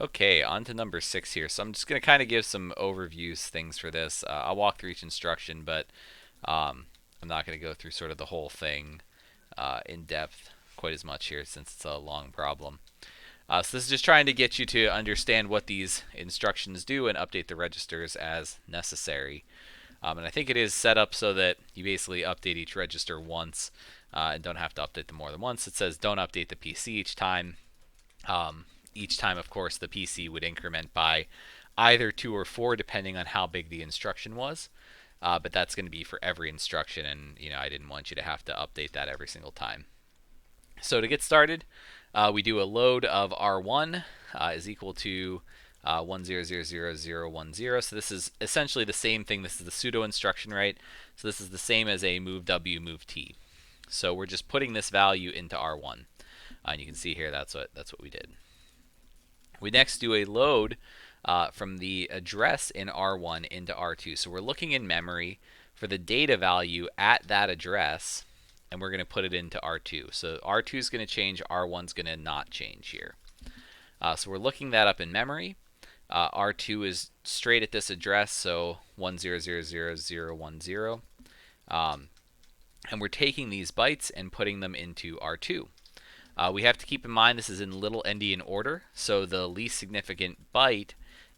Okay, on to number 6 here. So I'm just going to kind of give some overviews things for this. I'll walk through each instruction, but um, I'm not going to go through sort of the whole thing in depth quite as much here since it's a long problem. So this is just trying to get you to understand what these instructions do and update the registers as necessary. And I think it is set up so that you basically update each register once and don't have to update them more than once. It says don't update the PC each time. Each time, of course, the PC would increment by either 2 or 4, depending on how big the instruction was. But that's going to be for every instruction, and I didn't want you to have to update that every single time. So to get started, we do a load of R1 is equal to 10000010. So this is essentially the same thing. This is the pseudo instruction, right? So this is the same as a move W, move T. So we're just putting this value into R1. And you can see here that's what we did. We next do a load from the address in R1 into R2. So we're looking in memory for the data value at that address, and we're going to put it into R2. So R2 is going to change, R1 is going to not change here. So we're looking that up in memory. R2 is straight at this address, so 10000010. And we're taking these bytes and putting them into R2. We have to keep in mind this is in little endian order, so the least significant byte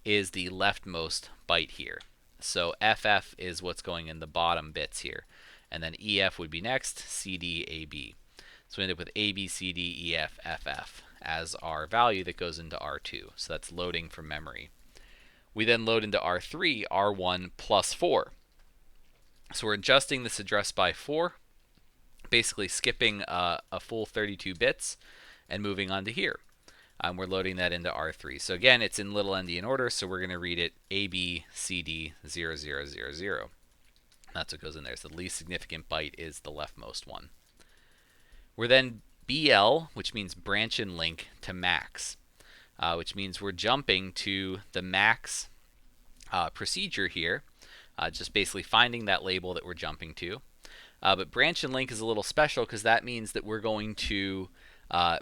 is the leftmost byte here. So FF is what's going in the bottom bits here. And then EF would be next, CD, AB. So we end up with A, B, C, D, E, F, FF as our value that goes into R2. So that's loading from memory. We then load into R3, R1 plus 4. So we're adjusting this address by 4, basically skipping a full 32 bits and moving on to here. We're loading that into R3. So again, it's in little endian order, so we're going to read it A, B, C, D, 0000. That's what goes in there. So the least significant byte is the leftmost one. We're then BL, which means branch and link, to max, which means we're jumping to the max procedure here, just basically finding that label that we're jumping to. But branch and link is a little special because that means that we're going to,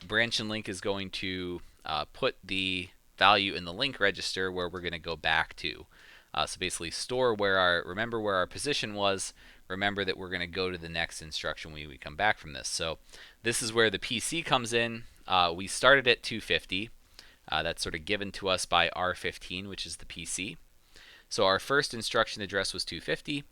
branch and link is going to put the value in the link register where we're going to go back to. So basically store remember where our position was, remember that we're going to go to the next instruction when we come back from this. So this is where the PC comes in. We started at 250. That's sort of given to us by R15, which is the PC. So our first instruction address was 250.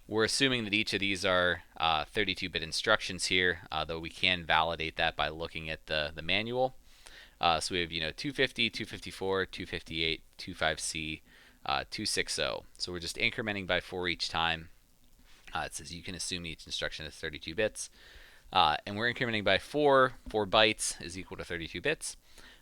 We're assuming that each of these are 32-bit instructions here, though we can validate that by looking at the manual. So we have 250, 254, 258, 25C, 260. So we're just incrementing by 4 each time. It says you can assume each instruction is 32 bits. And we're incrementing by 4. 4 bytes is equal to 32 bits.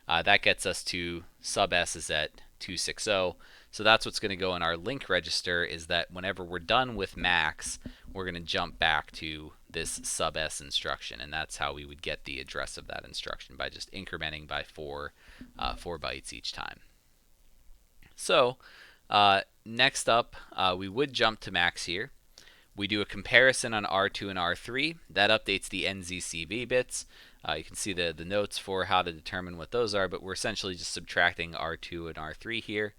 That gets us to sub S is at 260. So that's what's going to go in our link register, is that whenever we're done with max, we're going to jump back to this sub S instruction. And that's how we would get the address of that instruction, by just incrementing by 4 bytes each time. So next up, we would jump to max here. We do a comparison on R2 and R3. That updates the NZCV bits. You can see the notes for how to determine what those are, but we're essentially just subtracting R2 and R3 here.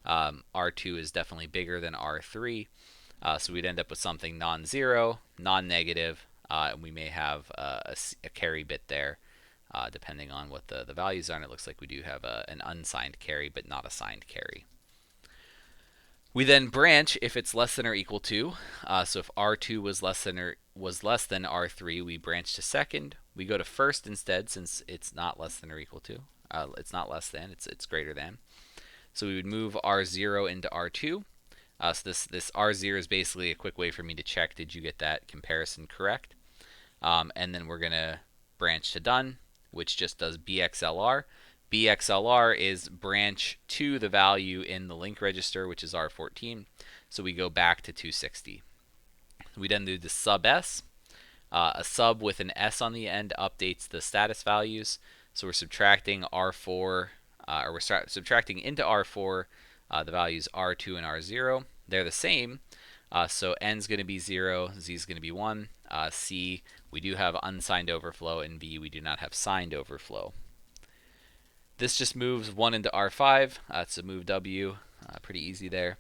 R2 is definitely bigger than R3, so we'd end up with something non-zero, non-negative, and we may have a carry bit there, depending on what the values are. And it looks like we do have an unsigned carry, but not a signed carry. We then branch if it's less than or equal to. So if R2 was less than R3, we branch to second. We go to first instead, since it's not less than or equal to. It's not less than, it's greater than. So we would move R0 into R2. So this R0 is basically a quick way for me to check, did you get that comparison correct? And then we're going to branch to done, which just does BXLR. BXLR is branch to the value in the link register, which is R14. So we go back to 260. We then do the sub S. A sub with an S on the end updates the status values. So we're subtracting R4, or we're subtracting into R4 the values R2 and R0. They're the same. So N is going to be 0, Z is going to be 1. C, we do have unsigned overflow, and B, we do not have signed overflow. This just moves 1 into R5. It's a move W. Pretty easy there.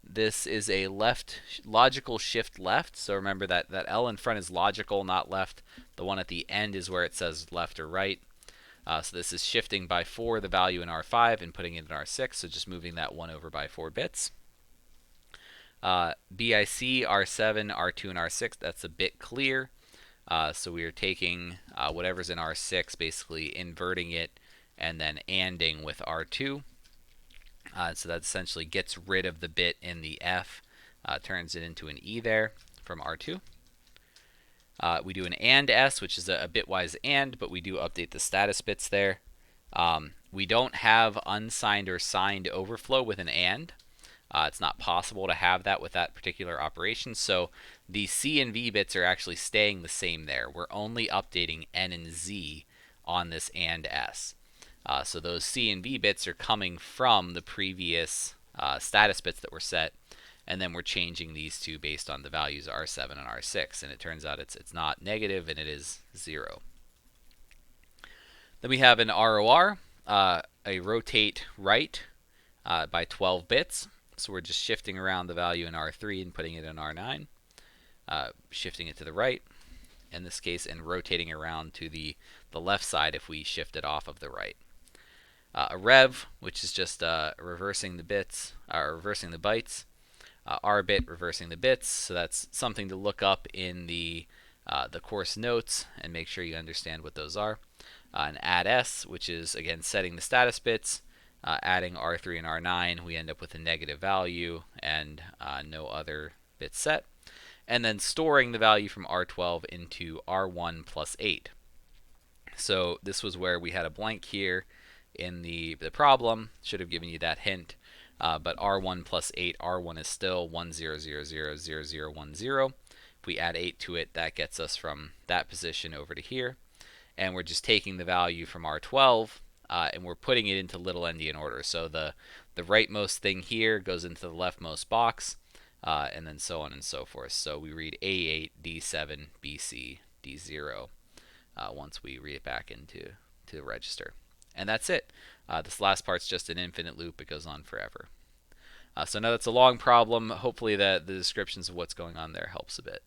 This is a left logical shift left. So remember that L in front is logical, not left. The one at the end is where it says left or right. So this is shifting by 4 the value in R5 and putting it in R6. So just moving that 1 over by 4 bits. BIC, R7, R2, and R6, that's a bit clear. So we are taking whatever's in R6, basically inverting it, and then ANDing with R2. So that essentially gets rid of the bit in the F, turns it into an E there from R2. We do an AND S, which is a bitwise AND, but we do update the status bits there. We don't have unsigned or signed overflow with an AND. It's not possible to have that with that particular operation. So the C and V bits are actually staying the same there. We're only updating N and Z on this AND S. So those C and V bits are coming from the previous status bits that were set, and then we're changing these two based on the values R7 and R6. And it turns out it's not negative, and it is 0. Then we have an ROR, a rotate right by 12 bits. So we're just shifting around the value in R3 and putting it in R9, shifting it to the right in this case, and rotating around to the left side if we shift it off of the right. A rev, which is just reversing the bits, reversing the bytes. R bit reversing the bits, so that's something to look up in the course notes and make sure you understand what those are. An add S, which is again setting the status bits. Adding R3 and R9, we end up with a negative value and no other bits set. And then storing the value from R12 into R1 plus 8. So this was where we had a blank here in the problem. Should have given you that hint. But R1 plus 8, R1 is still 10000010. If we add 8 to it, that gets us from that position over to here. And we're just taking the value from R12, and we're putting it into little endian order. So the rightmost thing here goes into the leftmost box, and then so on and so forth. So we read A8, D7, BC, D0 once we read it back into the register. And that's it. This last part's just an infinite loop. It goes on forever. So now that's a long problem. Hopefully the descriptions of what's going on there helps a bit.